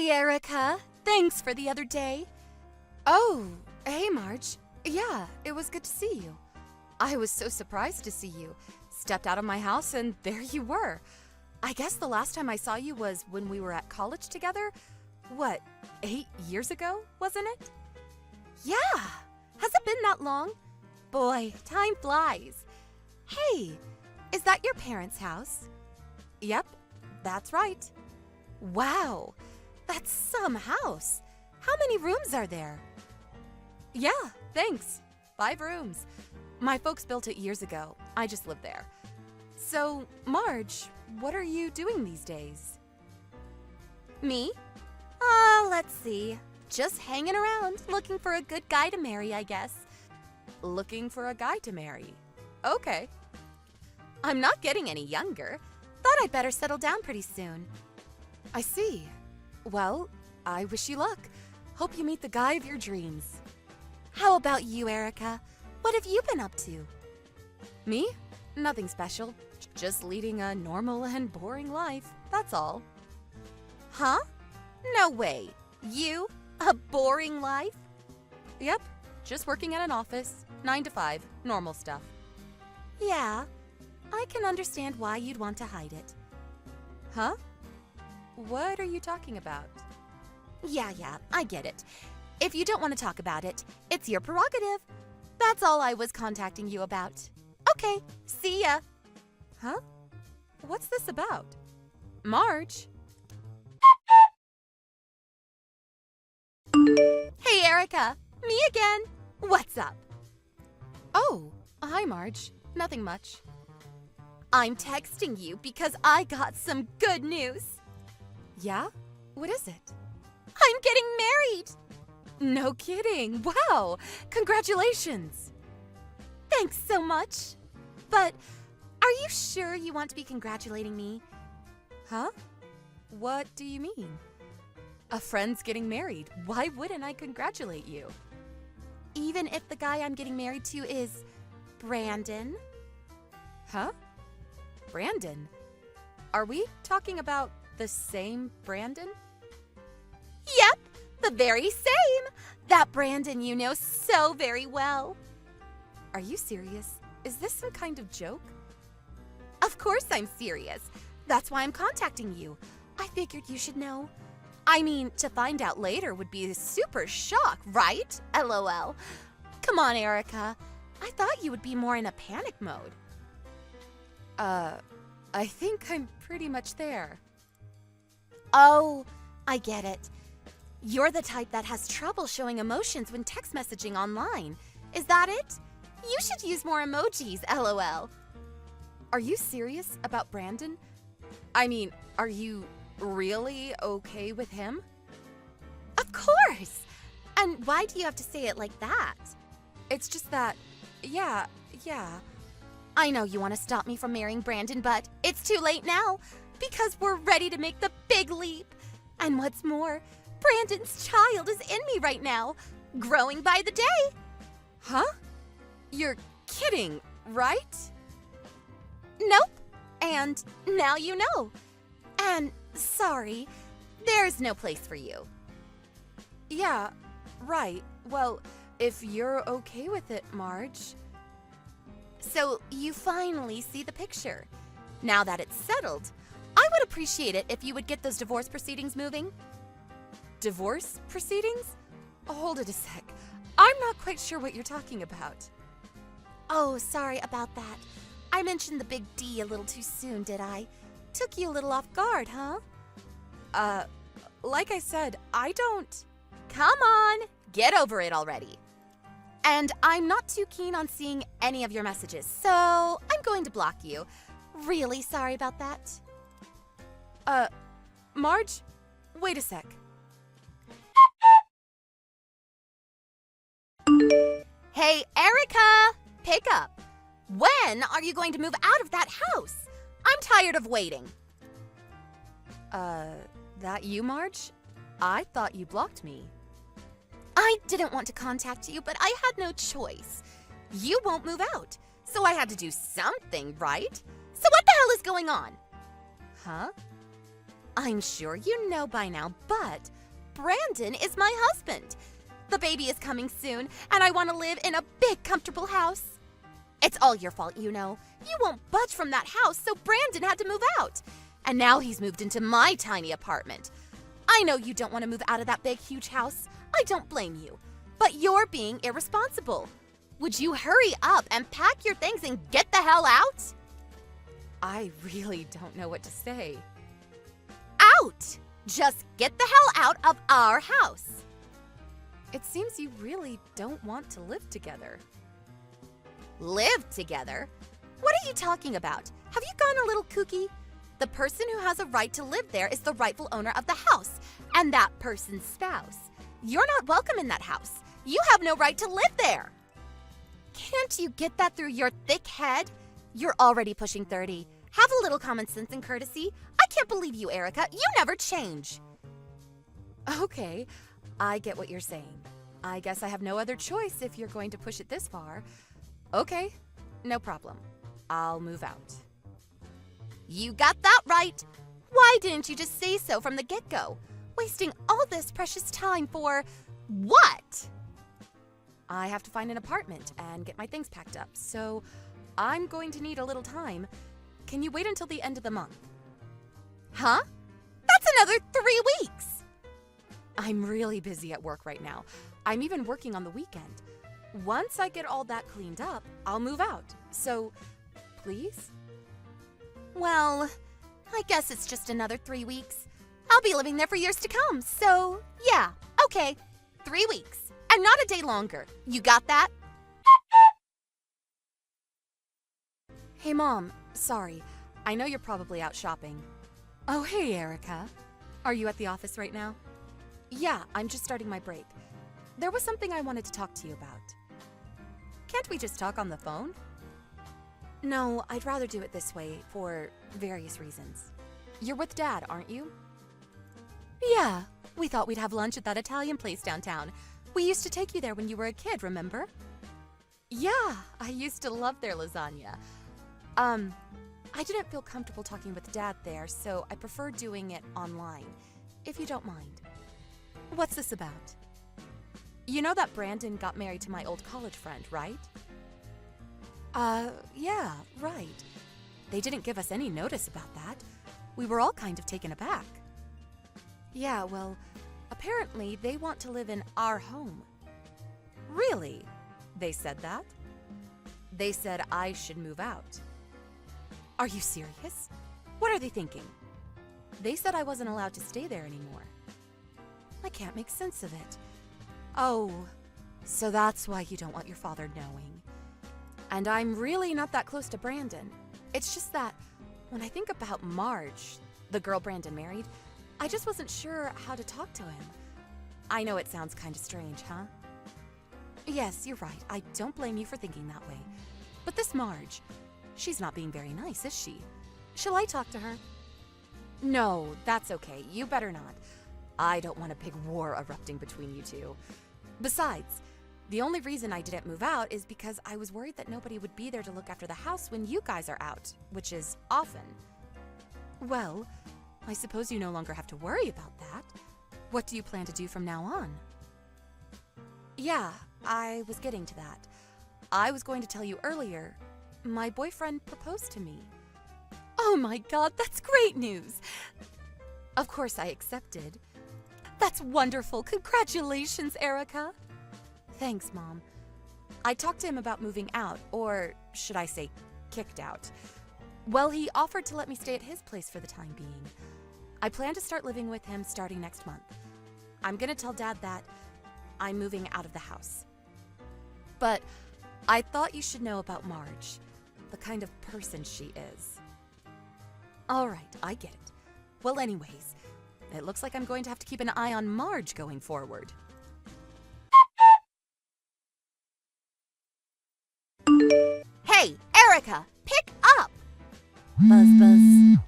Hey, Erica. Thanks for the other day. Oh, hey, Marge. Yeah, it was good to see you. I was so surprised to see you. Stepped out of my house and there you were. I guess the last time I saw you was when we were at college together. What, 8 years ago, wasn't it? Yeah, has it been that long? Boy, time flies. Hey, is that your parents' house? Yep, that's right. Wow, that's some house. How many rooms are there? Yeah, thanks. 5 rooms. My folks built it years ago. I just live there. So, Marge, what are you doing these days? Me? Let's see. Just hanging around, looking for a good guy to marry, I guess. Looking for a guy to marry. Okay. I'm not getting any younger. Thought I'd better settle down pretty soon. I see. Well, I wish you luck. Hope you meet the guy of your dreams. How about you, Erica? What have you been up to? Me? Nothing special. Just leading a normal and boring life, that's all. Huh? No way. You? A boring life? Yep. Just working at an office. 9 to 5. Normal stuff. Yeah. I can understand why you'd want to hide it. Huh? What are you talking about? Yeah, I get it. If you don't want to talk about it, it's your prerogative. That's all I was contacting you about. Okay, see ya. Huh? What's this about? Marge? Hey, Erica. Me again. What's up? Oh, hi, Marge. Nothing much. I'm texting you because I got some good news. Yeah? What is it? I'm getting married! No kidding. Wow! Congratulations! Thanks so much. But are you sure you want to be congratulating me? Huh? What do you mean? A friend's getting married. Why wouldn't I congratulate you? Even if the guy I'm getting married to is Brandon? Huh? Brandon? Are we talking about the same Brandon? Yep, the very same. That Brandon you know so very well. Are you serious? Is this some kind of joke? Of course I'm serious. That's why I'm contacting you. I figured you should know. I mean, to find out later would be a super shock, right? LOL. Come on, Erica. I thought you would be more in a panic mode. I think I'm pretty much there. Oh, I get it. You're the type that has trouble showing emotions when text messaging online. Is that it? You should use more emojis, LOL. Are you serious about Brandon? I mean, are you really okay with him? Of course! And why do you have to say it like that? It's just that, yeah. I know you want to stop me from marrying Brandon, but it's too late now because we're ready to make the big leap. And what's more, Brandon's child is in me right now, growing by the day. Huh? You're kidding, right? Nope. And now you know. And sorry, there's no place for you. Yeah, right. Well, if you're okay with it, Marge. So you finally see the picture. Now that it's settled, I would appreciate it if you would get those divorce proceedings moving. Divorce proceedings? Hold it a sec. I'm not quite sure what you're talking about. Oh, sorry about that. I mentioned the big D a little too soon, did I? Took you a little off guard, huh? Like I said, I don't... Come on, get over it already. And I'm not too keen on seeing any of your messages, so I'm going to block you. Really sorry about that. Marge, wait a sec. Hey, Erica! Pick up. When are you going to move out of that house? I'm tired of waiting. That you, Marge? I thought you blocked me. I didn't want to contact you, but I had no choice. You won't move out, so I had to do something, right? So what the hell is going on? Huh? I'm sure you know by now, but Brandon is my husband. The baby is coming soon, and I want to live in a big, comfortable house. It's all your fault, you know. You won't budge from that house, so Brandon had to move out. And now he's moved into my tiny apartment. I know you don't want to move out of that big, huge house. I don't blame you. But you're being irresponsible. Would you hurry up and pack your things and get the hell out? I really don't know what to say. Out! Just get the hell out of our house. It seems you really don't want to live together. Live together? What are you talking about? Have you gone a little kooky? The person who has a right to live there is the rightful owner of the house, and that person's spouse. You're not welcome in that house. You have no right to live there. Can't you get that through your thick head? You're already pushing 30. Have a little common sense and courtesy. I can't believe you, Erica. You never change. Okay, I get what you're saying. I guess I have no other choice if you're going to push it this far. Okay, no problem. I'll move out. You got that right. Why didn't you just say so from the get-go? Wasting all this precious time for what? I have to find an apartment and get my things packed up, so I'm going to need a little time. Can you wait until the end of the month? Huh? That's another 3 weeks! I'm really busy at work right now. I'm even working on the weekend. Once I get all that cleaned up, I'll move out. So, please? Well, I guess it's just another 3 weeks. I'll be living there for years to come, so yeah, okay. 3 weeks, and not a day longer. You got that? Hey, Mom. Sorry. I know you're probably out shopping. Oh, hey, Erica. Are you at the office right now? Yeah, I'm just starting my break. There was something I wanted to talk to you about. Can't we just talk on the phone? No, I'd rather do it this way for various reasons. You're with Dad, aren't you? Yeah, we thought we'd have lunch at that Italian place downtown. We used to take you there when you were a kid, remember? Yeah, I used to love their lasagna. I didn't feel comfortable talking with Dad there, so I prefer doing it online, if you don't mind. What's this about? You know that Brandon got married to my old college friend, right? Yeah, right. They didn't give us any notice about that. We were all kind of taken aback. Yeah, well, apparently they want to live in our home. Really? They said that? They said I should move out. Are you serious? What are they thinking? They said I wasn't allowed to stay there anymore. I can't make sense of it. Oh, so that's why you don't want your father knowing. And I'm really not that close to Brandon. It's just that when I think about Marge, the girl Brandon married, I just wasn't sure how to talk to him. I know it sounds kind of strange, huh? Yes, you're right. I don't blame you for thinking that way. But this Marge, she's not being very nice, is she? Shall I talk to her? No, that's okay. You better not. I don't want a big war erupting between you two. Besides, the only reason I didn't move out is because I was worried that nobody would be there to look after the house when you guys are out, which is often. Well, I suppose you no longer have to worry about that. What do you plan to do from now on? Yeah, I was getting to that. I was going to tell you earlier, my boyfriend proposed to me. Oh my God, that's great news! Of course I accepted. That's wonderful. Congratulations, Erica. Thanks, Mom. I talked to him about moving out, or should I say, kicked out. Well, he offered to let me stay at his place for the time being. I plan to start living with him starting next month. I'm gonna tell Dad that I'm moving out of the house. But I thought you should know about Marge, the kind of person she is. All right, I get it. Well, anyways, it looks like I'm going to have to keep an eye on Marge going forward. Hey, Erica, pick up! Buzz, buzz.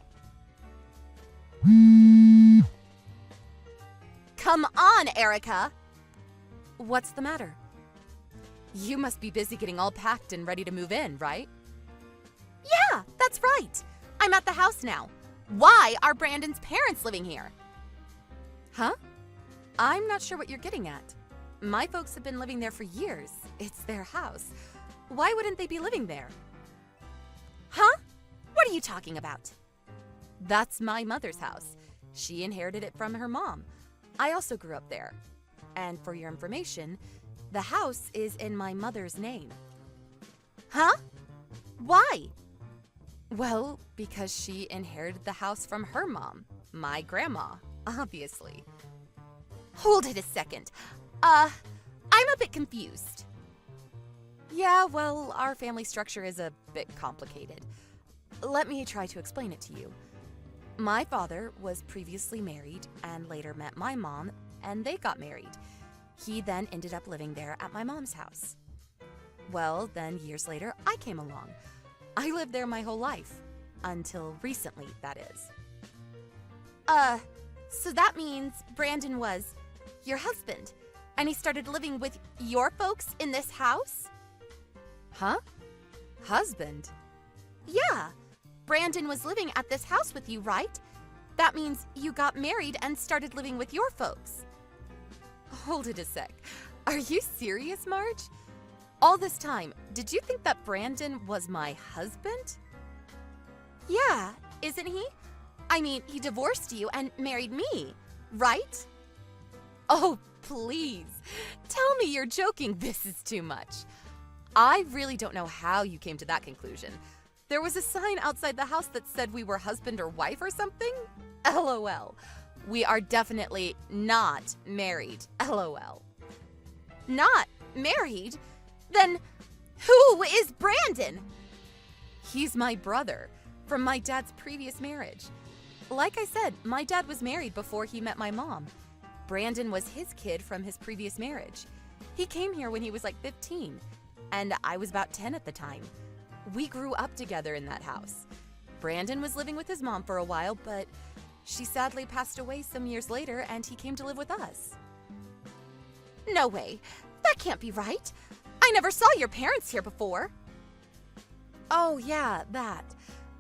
Come on, Erica! What's the matter? You must be busy getting all packed and ready to move in, right? Yeah, that's right. I'm at the house now. Why are Brandon's parents living here? Huh? I'm not sure what you're getting at. My folks have been living there for years. It's their house. Why wouldn't they be living there? Huh? What are you talking about? That's my mother's house. She inherited it from her mom. I also grew up there. And for your information, the house is in my mother's name. Huh? Why? Well, because she inherited the house from her mom, my grandma, obviously. Hold it a second. I'm a bit confused. Yeah, well, our family structure is a bit complicated. Let me try to explain it to you. My father was previously married and later met my mom, and they got married. He then ended up living there at my mom's house. Well, then years later, I came along. I lived there my whole life. Until recently, that is. So that means Brandon was your husband, and he started living with your folks in this house? Huh? Husband? Yeah. Brandon was living at this house with you, right? That means you got married and started living with your folks. Hold it a sec. Are you serious, Marge? All this time, did you think that Brandon was my husband? Yeah, isn't he? I mean, he divorced you and married me, right? Oh, please. Tell me you're joking. This is too much. I really don't know how you came to that conclusion. There was a sign outside the house that said we were husband or wife or something? LOL. We are definitely not married. LOL. Not married? Then who is Brandon? He's my brother from my dad's previous marriage. Like I said, my dad was married before he met my mom. Brandon was his kid from his previous marriage. He came here when he was like 15, and I was about 10 at the time. We grew up together in that house. Brandon was living with his mom for a while, but she sadly passed away some years later, and he came to live with us. No way. That can't be right. I never saw your parents here before. Oh, yeah, that.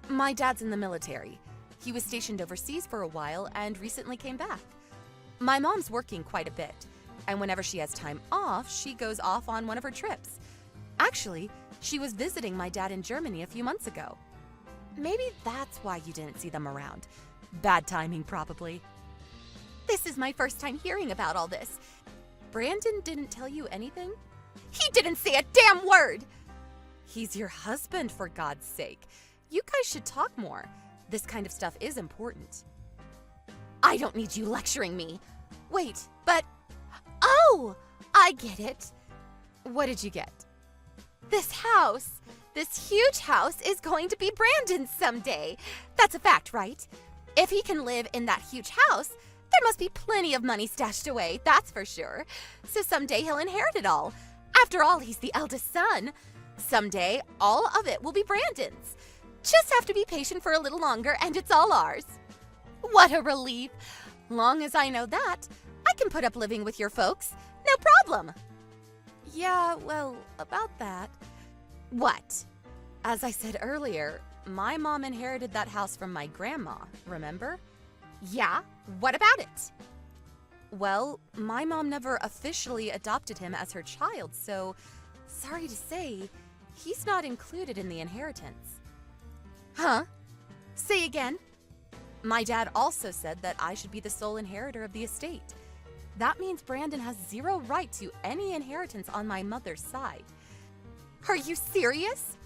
My dad's in the military. He was stationed overseas for a while and recently came back. My mom's working quite a bit, and whenever she has time off, she goes off on one of her trips. Actually, she was visiting my dad in Germany a few months ago. Maybe that's why you didn't see them around. Bad timing, probably. This is my first time hearing about all this. Brandon didn't tell you anything? He didn't say a damn word! He's your husband, for God's sake. You guys should talk more. This kind of stuff is important. I don't need you lecturing me. Wait, but... Oh! I get it. What did you get? This house, this huge house, is going to be Brandon's someday. That's a fact, right? If he can live in that huge house, there must be plenty of money stashed away, that's for sure. So someday he'll inherit it all. After all, he's the eldest son. Someday, all of it will be Brandon's. Just have to be patient for a little longer and it's all ours. What a relief. Long as I know that, I can put up living with your folks. No problem. Yeah, well, about that. What? As I said earlier, my mom inherited that house from my grandma, remember? Yeah, what about it? Well, my mom never officially adopted him as her child, so sorry to say, he's not included in the inheritance. Huh? Say again? My dad also said that I should be the sole inheritor of the estate. That means Brandon has zero right to any inheritance on my mother's side. Are you serious?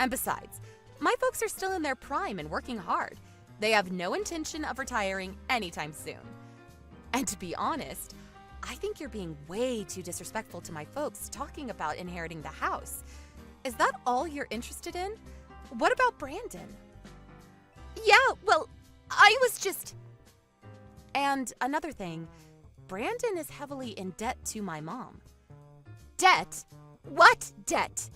And besides, my folks are still in their prime and working hard. They have no intention of retiring anytime soon. And to be honest, I think you're being way too disrespectful to my folks talking about inheriting the house. Is that all you're interested in? What about Brandon? Yeah, well, I was just... And another thing, Brandon is heavily in debt to my mom. Debt? What debt?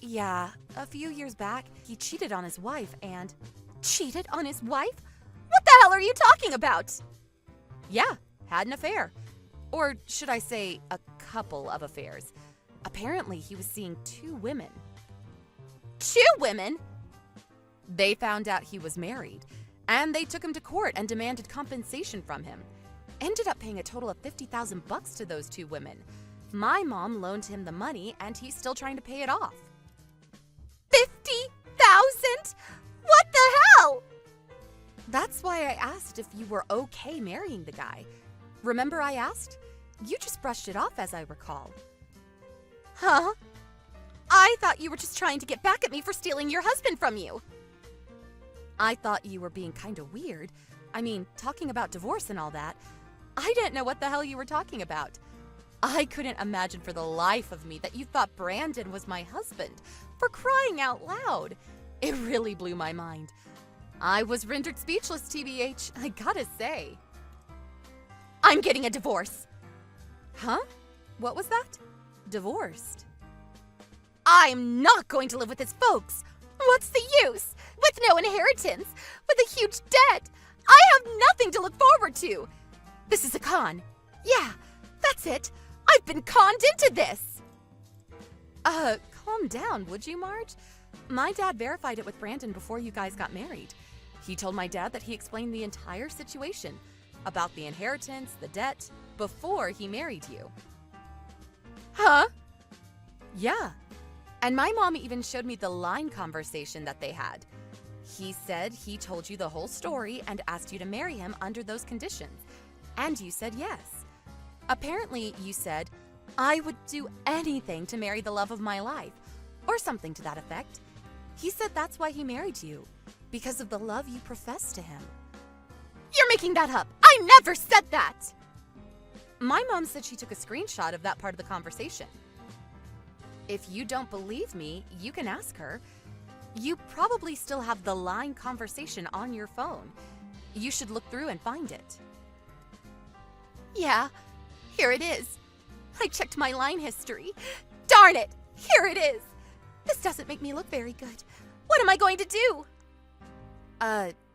Yeah, a few years back, he cheated on his wife and... Cheated on his wife? What the hell are you talking about? Yeah, had an affair. Or should I say, a couple of affairs. Apparently, he was seeing 2 women. 2 women? They found out he was married, and they took him to court and demanded compensation from him. Ended up paying a total of $50,000 to those two women. My mom loaned him the money, and he's still trying to pay it off. 50,000? What the hell? That's why I asked if you were okay marrying the guy. Remember I asked? You just brushed it off, as I recall. Huh? I thought you were just trying to get back at me for stealing your husband from you. I thought you were being kind of weird. I mean, talking about divorce and all that. I didn't know what the hell you were talking about. I couldn't imagine for the life of me that you thought Brandon was my husband. For crying out loud. It really blew my mind. I was rendered speechless, TBH, I gotta say. I'm getting a divorce. Huh? What was that? Divorced. I'm not going to live with his folks. What's the use? With no inheritance, with a huge debt, I have nothing to look forward to. This is a con. Yeah, that's it. I've been conned into this. Calm down, would you, Marge? My dad verified it with Brandon before you guys got married. He told my dad that he explained the entire situation about the inheritance, the debt, before he married you. Huh? Yeah. And my mom even showed me the line conversation that they had. He said he told you the whole story and asked you to marry him under those conditions. And you said yes. Apparently, you said, I would do anything to marry the love of my life, or something to that effect. He said that's why he married you, because of the love you profess to him. You're making that up. I never said that. My mom said she took a screenshot of that part of the conversation. If you don't believe me, you can ask her. You probably still have the line conversation on your phone. You should look through and find it. Yeah, here it is. I checked my line history. Darn it, here it is. This doesn't make me look very good. What am I going to do?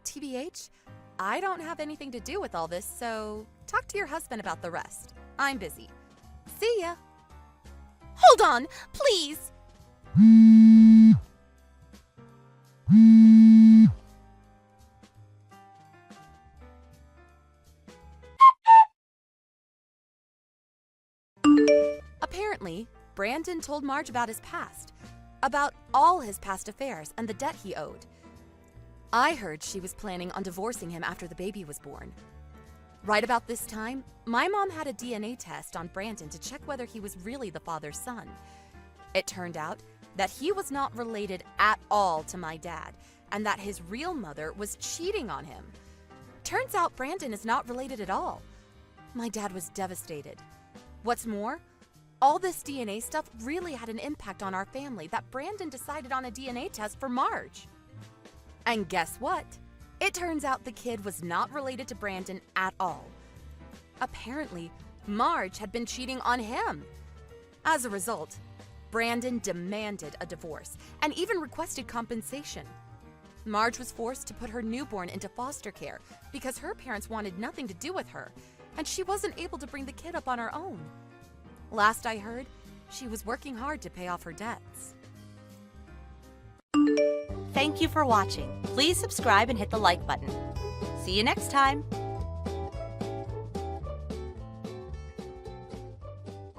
TBH, I don't have anything to do with all this, so talk to your husband about the rest. I'm busy. See ya. Hold on, please. Apparently, Brandon told Marge about his past, about all his past affairs and the debt he owed. I heard she was planning on divorcing him after the baby was born. Right about this time, my mom had a DNA test on Brandon to check whether he was really the father's son. It turned out that he was not related at all to my dad, and that his real mother was cheating on him. Turns out Brandon is not related at all. My dad was devastated. What's more, all this DNA stuff really had an impact on our family that Brandon decided on a DNA test for Marge. And guess what? It turns out the kid was not related to Brandon at all. Apparently, Marge had been cheating on him. As a result, Brandon demanded a divorce and even requested compensation. Marge was forced to put her newborn into foster care because her parents wanted nothing to do with her, and she wasn't able to bring the kid up on her own. Last I heard, she was working hard to pay off her debts. Thank you for watching. Please subscribe and hit the like button. See you next time.